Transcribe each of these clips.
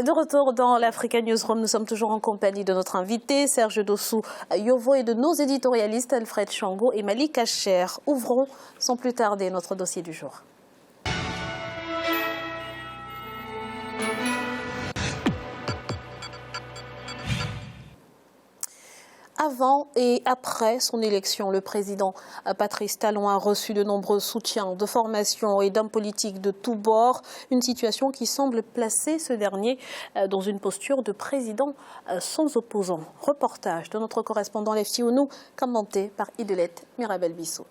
De retour dans l'Africa Newsroom, nous sommes toujours en compagnie de notre invité, Serge Dossou Yovo, et de nos éditorialistes Alfred Chango et Malik Acher. Ouvrons sans plus tarder notre dossier du jour. Avant et après son élection, le président Patrice Talon a reçu de nombreux soutiens de formations et d'hommes politiques de tous bords. Une situation qui semble placer ce dernier dans une posture de président sans opposant. Reportage de notre correspondant Lefti Ounou, commenté par Idelette Mirabel-Bissou.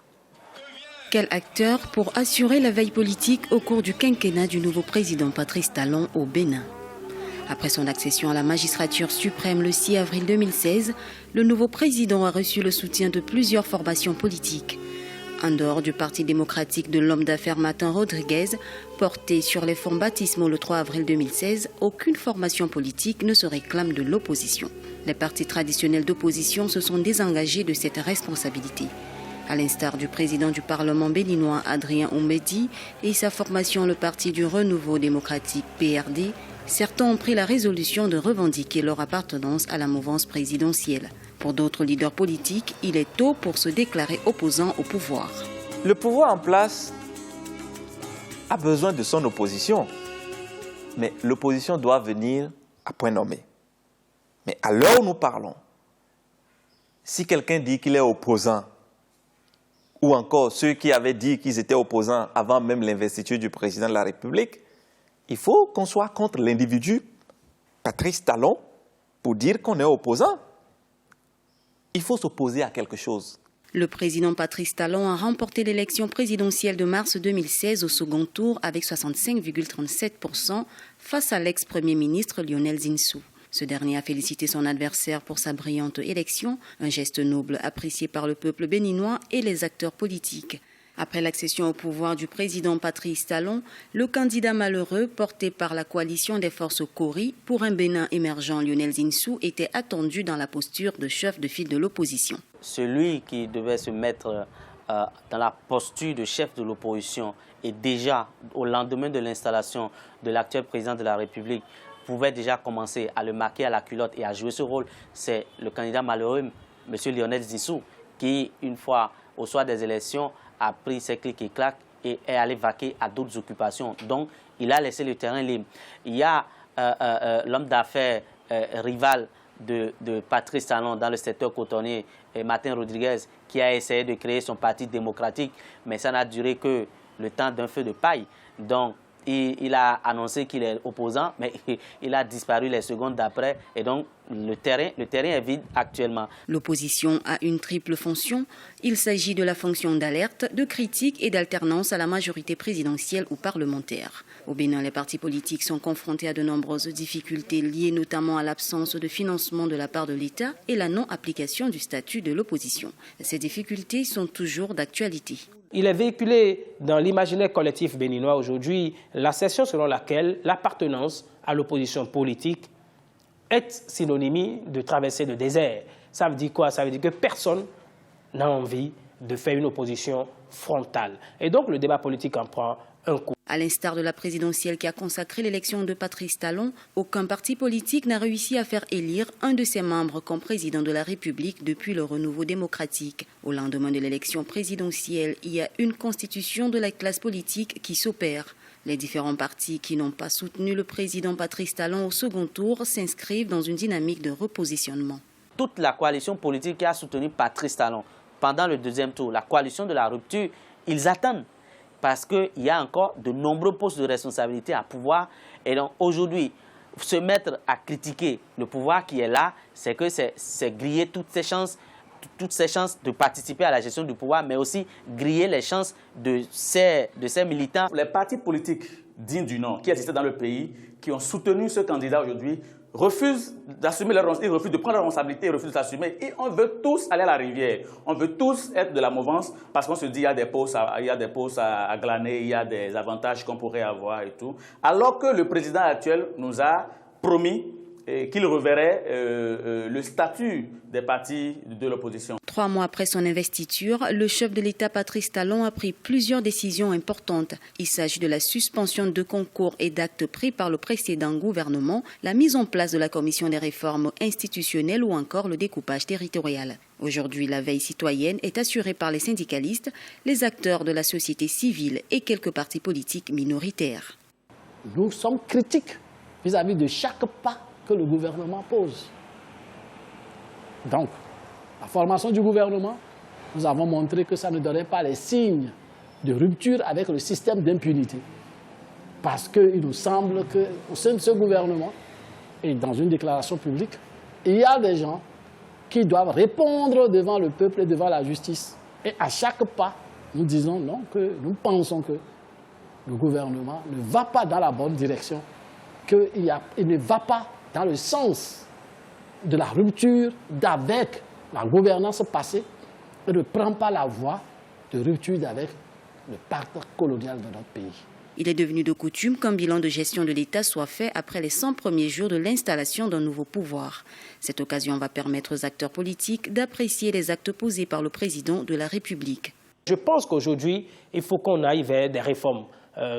Quel acteur pour assurer la veille politique au cours du quinquennat du nouveau président Patrice Talon au Bénin? Après son accession à la magistrature suprême le 6 avril 2016, le nouveau président a reçu le soutien de plusieurs formations politiques. En dehors du Parti démocratique de l'homme d'affaires Martin Rodriguez, porté sur les fonds baptismaux le 3 avril 2016, aucune formation politique ne se réclame de l'opposition. Les partis traditionnels d'opposition se sont désengagés de cette responsabilité. À l'instar du président du Parlement béninois Adrien Oumbedi et sa formation le Parti du Renouveau démocratique PRD, certains ont pris la résolution de revendiquer leur appartenance à la mouvance présidentielle. Pour d'autres leaders politiques, il est tôt pour se déclarer opposant au pouvoir. Le pouvoir en place a besoin de son opposition, mais l'opposition doit venir à point nommé. Mais à l'heure où nous parlons, si quelqu'un dit qu'il est opposant, ou encore ceux qui avaient dit qu'ils étaient opposants avant même l'investiture du président de la République, il faut qu'on soit contre l'individu Patrice Talon pour dire qu'on est opposant. Il faut s'opposer à quelque chose. Le président Patrice Talon a remporté l'élection présidentielle de mars 2016 au second tour avec 65,37% face à l'ex-premier ministre Lionel Zinsou. Ce dernier a félicité son adversaire pour sa brillante élection, un geste noble apprécié par le peuple béninois et les acteurs politiques. Après l'accession au pouvoir du président Patrice Talon, le candidat malheureux porté par la coalition des forces Kori pour un Bénin émergent Lionel Zinsou était attendu dans la posture de chef de file de l'opposition. Celui qui devait se mettre dans la posture de chef de l'opposition et déjà au lendemain de l'installation de l'actuel président de la République pouvait déjà commencer à le marquer à la culotte et à jouer ce rôle, c'est le candidat malheureux, M. Lionel Zinsou, qui, une fois au soir des élections, a pris ses clics et claques et est allé vaquer à d'autres occupations. Donc, il a laissé le terrain libre. Il y a l'homme d'affaires rival de Patrice Talon dans le secteur cotonnier, Martin Rodriguez, qui a essayé de créer son parti démocratique, mais ça n'a duré que le temps d'un feu de paille. Donc, il a annoncé qu'il est opposant, mais il a disparu les secondes d'après. Et donc, le terrain est vide actuellement. L'opposition a une triple fonction. Il s'agit de la fonction d'alerte, de critique et d'alternance à la majorité présidentielle ou parlementaire. Au Bénin, les partis politiques sont confrontés à de nombreuses difficultés liées notamment à l'absence de financement de la part de l'État et la non-application du statut de l'opposition. Ces difficultés sont toujours d'actualité. Il est véhiculé dans l'imaginaire collectif béninois aujourd'hui l'assertion selon laquelle l'appartenance à l'opposition politique est synonyme de traverser le désert. Ça veut dire quoi? Ça veut dire que personne n'a envie de faire une opposition frontale. Et donc le débat politique en prend un coup. À l'instar de la présidentielle qui a consacré l'élection de Patrice Talon, aucun parti politique n'a réussi à faire élire un de ses membres comme président de la République depuis le renouveau démocratique. Au lendemain de l'élection présidentielle, il y a une constitution de la classe politique qui s'opère. Les différents partis qui n'ont pas soutenu le président Patrice Talon au second tour s'inscrivent dans une dynamique de repositionnement. Toute la coalition politique qui a soutenu Patrice Talon pendant le deuxième tour, la coalition de la rupture, ils attendent. Parce qu'il y a encore de nombreux postes de responsabilité à pouvoir. Et donc aujourd'hui, se mettre à critiquer le pouvoir qui est là, c'est que c'est griller toutes ces chances de participer à la gestion du pouvoir, mais aussi griller les chances de ces militants. Les partis politiques dignes du nom qui existaient dans le pays, qui ont soutenu ce candidat aujourd'hui, refusent d'assumer leur responsabilité, ils refusent de prendre leur responsabilité, ils refusent de s'assumer. Et on veut tous aller à la rivière. On veut tous être de la mouvance parce qu'on se dit qu'il y a des postes à glaner, il y a des avantages qu'on pourrait avoir et tout. Alors que le président actuel nous a promis qu'il reverrait le statut des partis de l'opposition. 3 mois après son investiture, le chef de l'État Patrice Talon a pris plusieurs décisions importantes. Il s'agit de la suspension de concours et d'actes pris par le précédent gouvernement, la mise en place de la commission des réformes institutionnelles ou encore le découpage territorial. Aujourd'hui, la veille citoyenne est assurée par les syndicalistes, les acteurs de la société civile et quelques partis politiques minoritaires. Nous sommes critiques vis-à-vis de chaque pas que le gouvernement pose. Donc, la formation du gouvernement, nous avons montré que ça ne donnait pas les signes de rupture avec le système d'impunité. Parce qu'il nous semble qu'au sein de ce gouvernement, et dans une déclaration publique, il y a des gens qui doivent répondre devant le peuple et devant la justice. Et à chaque pas, nous disons non, que nous pensons que le gouvernement ne va pas dans la bonne direction, qu'il ne va pas dans le sens de la rupture d'avec la gouvernance passée et ne prend pas la voie de rupture avec le parcours colonial de notre pays. Il est devenu de coutume qu'un bilan de gestion de l'État soit fait après les 100 premiers jours de l'installation d'un nouveau pouvoir. Cette occasion va permettre aux acteurs politiques d'apprécier les actes posés par le président de la République. Je pense qu'aujourd'hui, il faut qu'on aille vers des réformes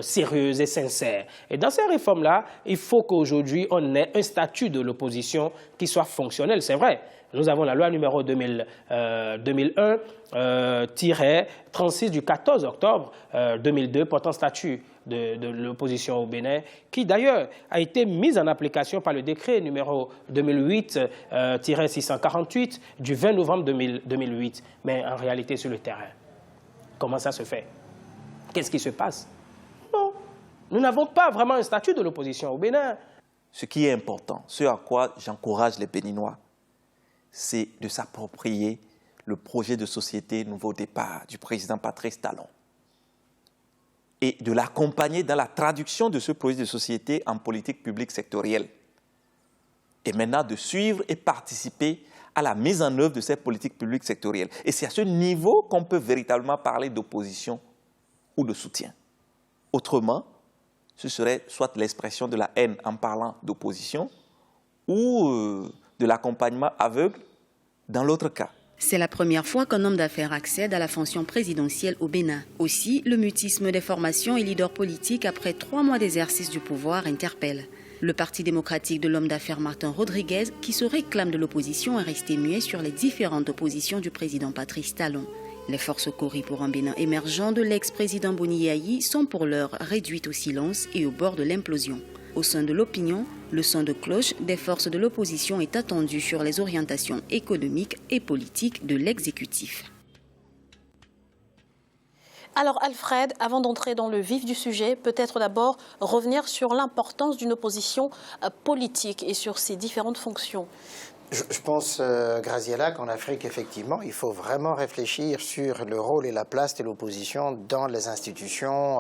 sérieuses et sincères. Et dans ces réformes-là, il faut qu'aujourd'hui, on ait un statut de l'opposition qui soit fonctionnel. C'est vrai, nous avons la loi numéro 2001-36 du 14 octobre 2002 portant statut de l'opposition au Bénin, qui d'ailleurs a été mise en application par le décret numéro 2008-648 du 20 novembre 2008. Mais en réalité, sur le terrain, comment ça se fait? Qu'est-ce qui se passe? Non, nous n'avons pas vraiment un statut de l'opposition au Bénin. Ce qui est important, ce à quoi j'encourage les Béninois, c'est de s'approprier le projet de société Nouveau Départ du président Patrice Talon et de l'accompagner dans la traduction de ce projet de société en politique publique sectorielle. Et maintenant de suivre et participer à la mise en œuvre de cette politique publique sectorielle. Et c'est à ce niveau qu'on peut véritablement parler d'opposition ou de soutien. Autrement, ce serait soit l'expression de la haine en parlant d'opposition ou de l'accompagnement aveugle dans l'autre cas. C'est la première fois qu'un homme d'affaires accède à la fonction présidentielle au Bénin. Aussi, le mutisme des formations et leaders politiques après 3 mois d'exercice du pouvoir interpelle. Le Parti démocratique de l'homme d'affaires Martin Rodriguez, qui se réclame de l'opposition, est resté muet sur les différentes positions du président Patrice Talon. Les forces Cori pour un Bénin émergent de l'ex-président Boni Yayi sont pour l'heure réduites au silence et au bord de l'implosion. Au sein de l'opinion, le son de cloche des forces de l'opposition est attendu sur les orientations économiques et politiques de l'exécutif. Alors Alfred, avant d'entrer dans le vif du sujet, peut-être d'abord revenir sur l'importance d'une opposition politique et sur ses différentes fonctions. Je pense, Graziella, qu'en Afrique, effectivement, il faut vraiment réfléchir sur le rôle et la place de l'opposition dans les institutions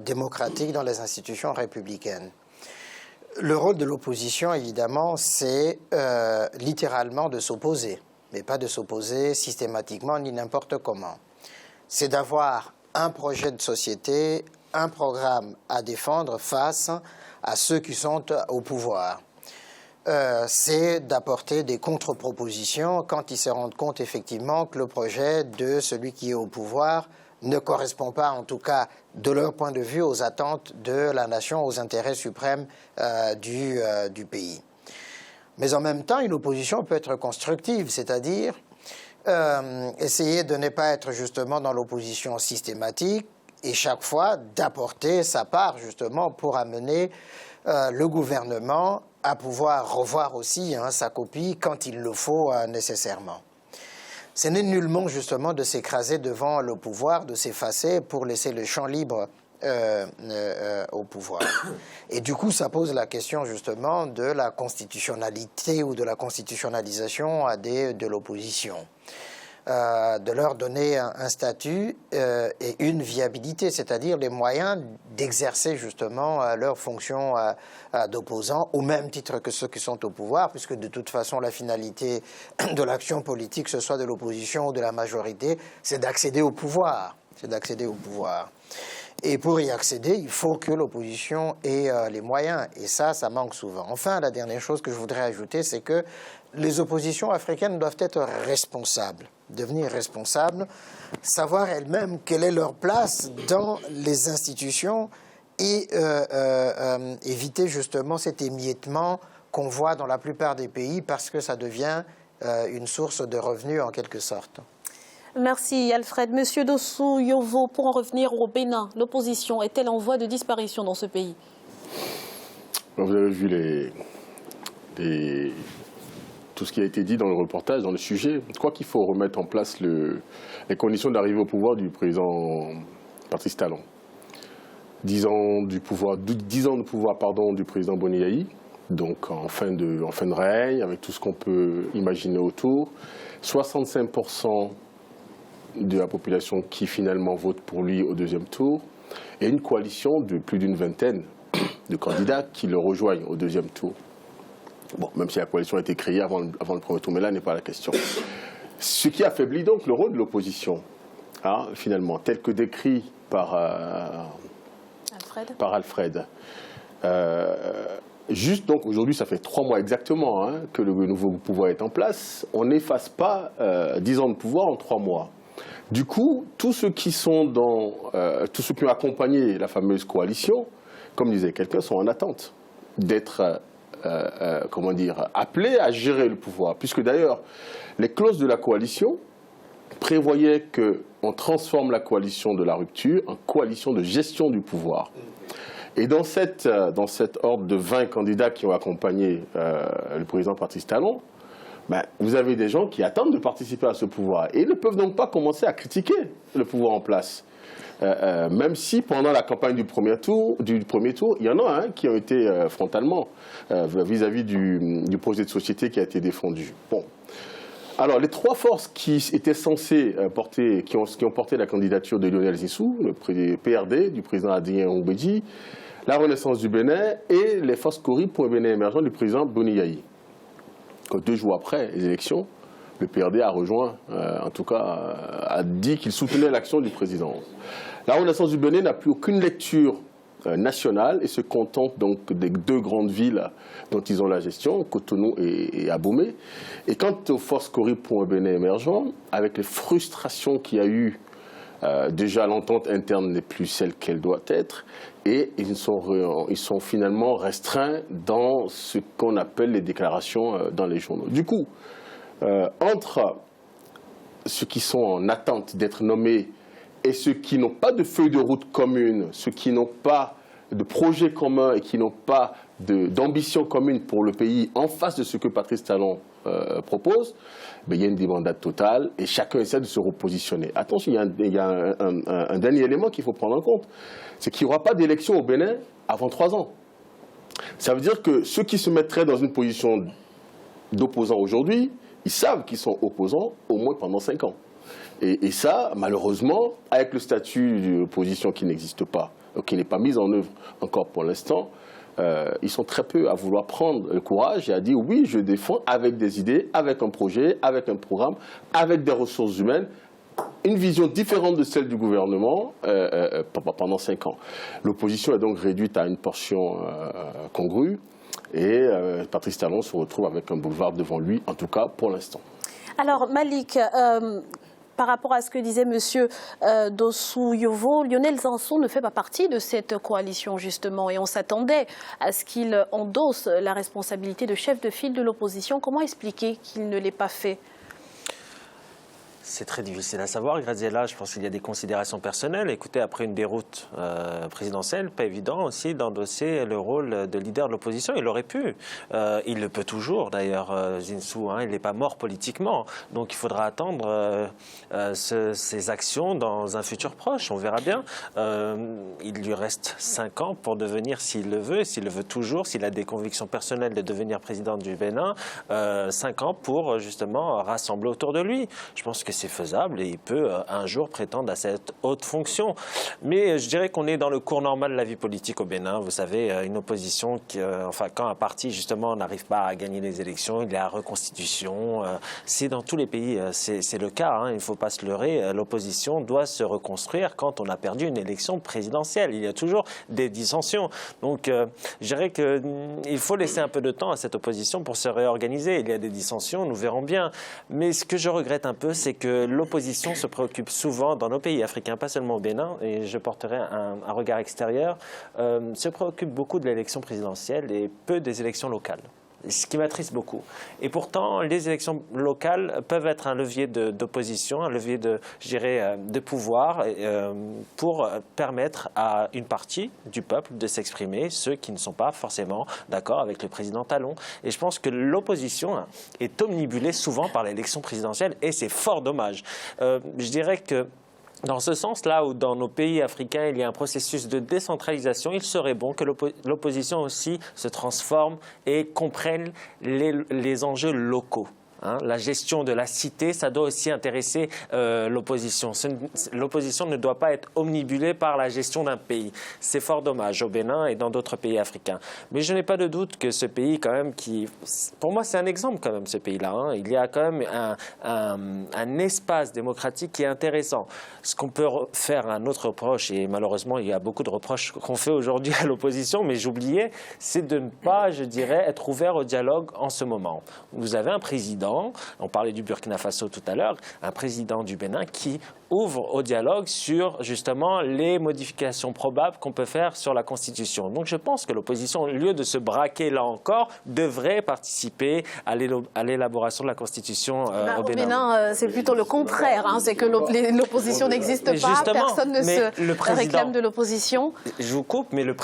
démocratiques, dans les institutions républicaines. Le rôle de l'opposition, évidemment, c'est littéralement de s'opposer, mais pas de s'opposer systématiquement ni n'importe comment. C'est d'avoir un projet de société, un programme à défendre face à ceux qui sont au pouvoir. C'est d'apporter des contre-propositions quand ils se rendent compte effectivement que le projet de celui qui est au pouvoir ne correspond pas, en tout cas de leur point de vue, aux attentes de la nation, aux intérêts suprêmes du pays. Mais en même temps, une opposition peut être constructive, c'est-à-dire essayer de ne pas être justement dans l'opposition systématique et chaque fois d'apporter sa part justement pour amener le gouvernement à pouvoir revoir aussi sa copie quand il le faut nécessairement. Ce n'est nullement justement de s'écraser devant le pouvoir, de s'effacer pour laisser le champ libre au pouvoir. Et du coup, ça pose la question justement de la constitutionnalité ou de la constitutionnalisation de l'opposition. De leur donner un statut et une viabilité, c'est-à-dire les moyens d'exercer justement leur fonction d'opposant au même titre que ceux qui sont au pouvoir, puisque de toute façon la finalité de l'action politique, que ce soit de l'opposition ou de la majorité, c'est d'accéder au pouvoir. Et pour y accéder, il faut que l'opposition ait les moyens. Et ça manque souvent. Enfin, la dernière chose que je voudrais ajouter, c'est que les oppositions africaines doivent être responsables, devenir responsables, savoir elles-mêmes quelle est leur place dans les institutions et éviter justement cet émiettement qu'on voit dans la plupart des pays parce que ça devient une source de revenus en quelque sorte. Merci Alfred. Monsieur Dossou Yovo, pour en revenir au Bénin, l'opposition est-elle en voie de disparition dans ce pays? Vous avez vu tout ce qui a été dit dans le reportage, dans le sujet. Je crois qu'il faut remettre en place les conditions d'arrivée au pouvoir du président Patrice Talon. 10 ans de pouvoir du président Boni Yayi, donc en fin de règne, avec tout ce qu'on peut imaginer autour. 65% de la population qui finalement vote pour lui au deuxième tour, et une coalition de plus d'une vingtaine de candidats qui le rejoignent au deuxième tour. Bon, même si la coalition a été créée avant le premier tour, mais là n'est pas la question. Ce qui affaiblit donc le rôle de l'opposition, hein, finalement, tel que décrit par Alfred. Juste donc, aujourd'hui, ça fait 3 mois exactement que le nouveau pouvoir est en place. On n'efface pas 10 ans de pouvoir en 3 mois. Du coup, tous ceux qui ont accompagné la fameuse coalition, comme disait quelqu'un, sont en attente d'être appelés à gérer le pouvoir. Puisque d'ailleurs, les clauses de la coalition prévoyaient qu'on transforme la coalition de la rupture en coalition de gestion du pouvoir. Et dans cette horde de 20 candidats qui ont accompagné le président Patrice Talon, vous avez des gens qui attendent de participer à ce pouvoir. Et ils ne peuvent donc pas commencer à critiquer le pouvoir en place. Même si pendant la campagne du premier tour, il y en a qui ont été frontalement vis-à-vis du projet de société qui a été défendu. Bon. Alors, les 3 forces qui étaient censées qui ont porté la candidature de Lionel Zinsou, le PRD du président Adrien Oubedji, la Renaissance du Bénin et les forces Kori pour un Bénin émergent du président Boni Yayi. 2 jours après les élections, le PRD a rejoint, a dit qu'il soutenait l'action du président. La Renaissance du Bénin n'a plus aucune lecture nationale et se contente donc des 2 grandes villes dont ils ont la gestion, Cotonou et Abomey. Et quant aux forces Kori pour un Bénin émergent, avec les frustrations qu'il y a eu, déjà l'entente interne n'est plus celle qu'elle doit être, et ils sont finalement restreints dans ce qu'on appelle les déclarations dans les journaux. Du coup, entre ceux qui sont en attente d'être nommés et ceux qui n'ont pas de feuille de route commune, ceux qui n'ont pas de projet commun et qui n'ont pas d'ambition commune pour le pays en face de ce que Patrice Talon propose, il y a une débandade totale et chacun essaie de se repositionner. Attention, il y a un dernier élément qu'il faut prendre en compte, c'est qu'il n'y aura pas d'élection au Bénin avant 3 ans. Ça veut dire que ceux qui se mettraient dans une position d'opposants aujourd'hui, ils savent qu'ils sont opposants au moins pendant 5 ans. Et ça, malheureusement, avec le statut d'opposition qui n'existe pas, qui n'est pas mis en œuvre encore pour l'instant, ils sont très peu à vouloir prendre le courage et à dire oui, je défends avec des idées, avec un projet, avec un programme, avec des ressources humaines, une vision différente de celle du gouvernement pendant 5 ans. L'opposition est donc réduite à une portion congrue et Patrice Talon se retrouve avec un boulevard devant lui, en tout cas pour l'instant. Alors Malik, par rapport à ce que disait M. Dossou Yovo, Lionel Zinsou ne fait pas partie de cette coalition justement et on s'attendait à ce qu'il endosse la responsabilité de chef de file de l'opposition. Comment expliquer qu'il ne l'ait pas fait ? C'est très difficile à savoir, Graziella. Je pense qu'il y a des considérations personnelles. Écoutez, après une déroute présidentielle, pas évident aussi d'endosser le rôle de leader de l'opposition. Il aurait pu. Il le peut toujours, d'ailleurs, Zinsou. Il n'est pas mort politiquement. Donc il faudra attendre ses actions dans un futur proche. On verra bien. Il lui reste 5 ans pour devenir, s'il le veut toujours, s'il a des convictions personnelles de devenir président du Bénin, 5 ans pour justement rassembler autour de lui. Je pense que c'est faisable et il peut un jour prétendre à cette haute fonction. Mais je dirais qu'on est dans le cours normal de la vie politique au Bénin. Vous savez, une opposition, quand un parti justement n'arrive pas à gagner les élections, il y a reconstitution. C'est dans tous les pays, c'est le cas, hein, il ne faut pas se leurrer. L'opposition doit se reconstruire quand on a perdu une élection présidentielle. Il y a toujours des dissensions. Donc je dirais qu'il faut laisser un peu de temps à cette opposition pour se réorganiser. Il y a des dissensions, nous verrons bien. Mais ce que je regrette un peu, c'est que l'opposition se préoccupe souvent dans nos pays africains, pas seulement au Bénin, et je porterai un regard extérieur, se préoccupe beaucoup de l'élection présidentielle et peu des élections locales. Ce qui m'attriste beaucoup. Et pourtant, les élections locales peuvent être un levier d'opposition, un levier de pouvoir pour permettre à une partie du peuple de s'exprimer, ceux qui ne sont pas forcément d'accord avec le président Talon. Et je pense que l'opposition est omnibulée souvent par l'élection présidentielle et c'est fort dommage. Je dirais que dans ce sens, là où dans nos pays africains, il y a un processus de décentralisation, il serait bon que l'opposition aussi se transforme et comprenne les enjeux locaux. Hein, la gestion de la cité, ça doit aussi intéresser l'opposition. L'opposition ne doit pas être omnibulée par la gestion d'un pays. C'est fort dommage au Bénin et dans d'autres pays africains. Mais je n'ai pas de doute que ce pays, quand même, pour moi, c'est un exemple quand même, ce pays-là. Hein. Il y a quand même un espace démocratique qui est intéressant. Ce qu'on peut faire un autre reproche, et malheureusement, il y a beaucoup de reproches qu'on fait aujourd'hui à l'opposition, mais j'oubliais, c'est de ne pas, je dirais, être ouvert au dialogue en ce moment. Vous avez un président, on parlait du Burkina Faso tout à l'heure, un président du Bénin qui ouvre au dialogue sur justement les modifications probables qu'on peut faire sur la Constitution. Donc je pense que l'opposition, au lieu de se braquer là encore, devrait participer à l'élaboration de la Constitution au Bénin. Au Bénin, c'est plutôt le contraire, hein, c'est que l'opposition n'existe pas, justement, personne ne se réclame de l'opposition. Je vous coupe, mais le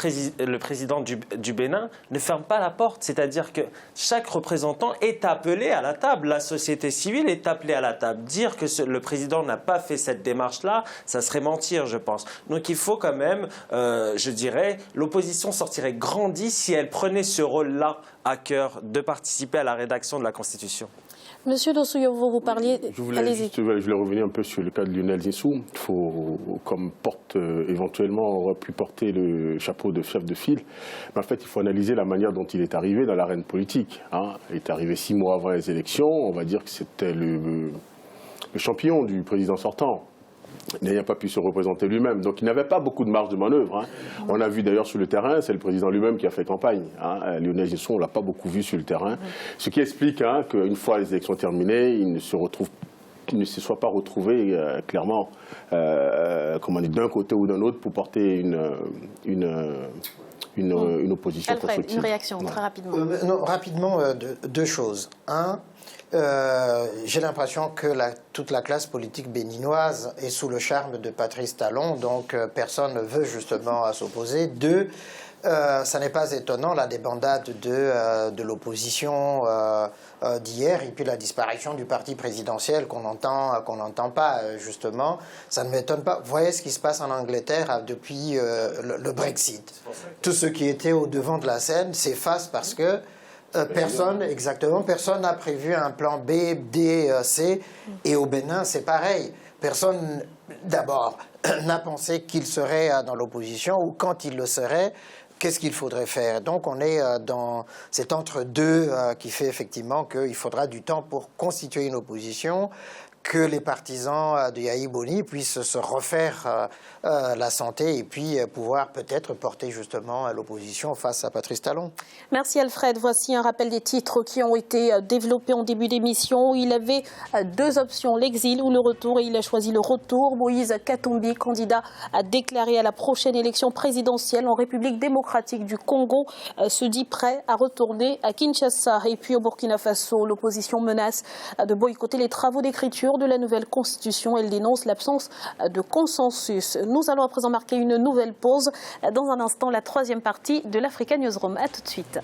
président du Bénin ne ferme pas la porte, c'est-à-dire que chaque représentant est appelé à la table. La société civile est appelée à la table. Dire que le président n'a pas fait cette démarche-là, ça serait mentir, je pense. Donc il faut quand même, je dirais, l'opposition sortirait grandie si elle prenait ce rôle-là à cœur de participer à la rédaction de la Constitution. Monsieur Dossouyou, vous parliez... Je voulais revenir un peu sur le cas de Lionel Zinsou. Il faut, comme éventuellement, on aurait pu porter le chapeau de chef de file. Mais en fait, il faut analyser la manière dont il est arrivé dans l'arène politique. Hein. Il est arrivé 6 mois avant les élections. On va dire que c'était le champion du président sortant. Il n'a pas pu se représenter lui-même. Donc il n'avait pas beaucoup de marge de manœuvre. Hein. On a vu d'ailleurs sur le terrain, c'est le président lui-même qui a fait campagne. Hein. Lionel Zinsou, on ne l'a pas beaucoup vu sur le terrain. Ce qui explique qu'une fois les élections terminées, il ne se soit pas retrouvé clairement d'un côté ou d'un autre pour porter une opposition Alfred, constructive. une réaction, très rapidement. Non, rapidement, deux choses. Un, j'ai l'impression que toute la classe politique béninoise est sous le charme de Patrice Talon, donc personne ne veut justement s'opposer. Deux, ça n'est pas étonnant, la débandade de l'opposition d'hier et puis la disparition du parti présidentiel qu'on n'entend pas, justement. Ça ne m'étonne pas. Vous voyez ce qui se passe en Angleterre depuis le Brexit. Tout ce qui était au devant de la scène s'efface parce que personne n'a prévu un plan B, D, C. Et au Bénin, c'est pareil. Personne, d'abord, n'a pensé qu'il serait dans l'opposition ou quand il le serait, qu'est-ce qu'il faudrait faire. Donc on est dans cet entre-deux qui fait effectivement qu'il faudra du temps pour constituer une opposition, que les partisans de Yahi Boni puissent se refaire la santé et puis pouvoir peut-être porter justement l'opposition face à Patrice Talon. Merci Alfred. Voici un rappel des titres qui ont été développés en début d'émission. Il avait 2 options, l'exil ou le retour, et il a choisi le retour. Moïse Katumbi, candidat à déclarer à la prochaine élection présidentielle en République démocratique du Congo, se dit prêt à retourner à Kinshasa. Et puis au Burkina Faso, l'opposition menace de boycotter les travaux d'écriture de la nouvelle constitution. Elle dénonce l'absence de consensus. Nous allons à présent marquer une nouvelle pause. Dans un instant, la 3e partie de l'Africa Newsroom. A tout de suite.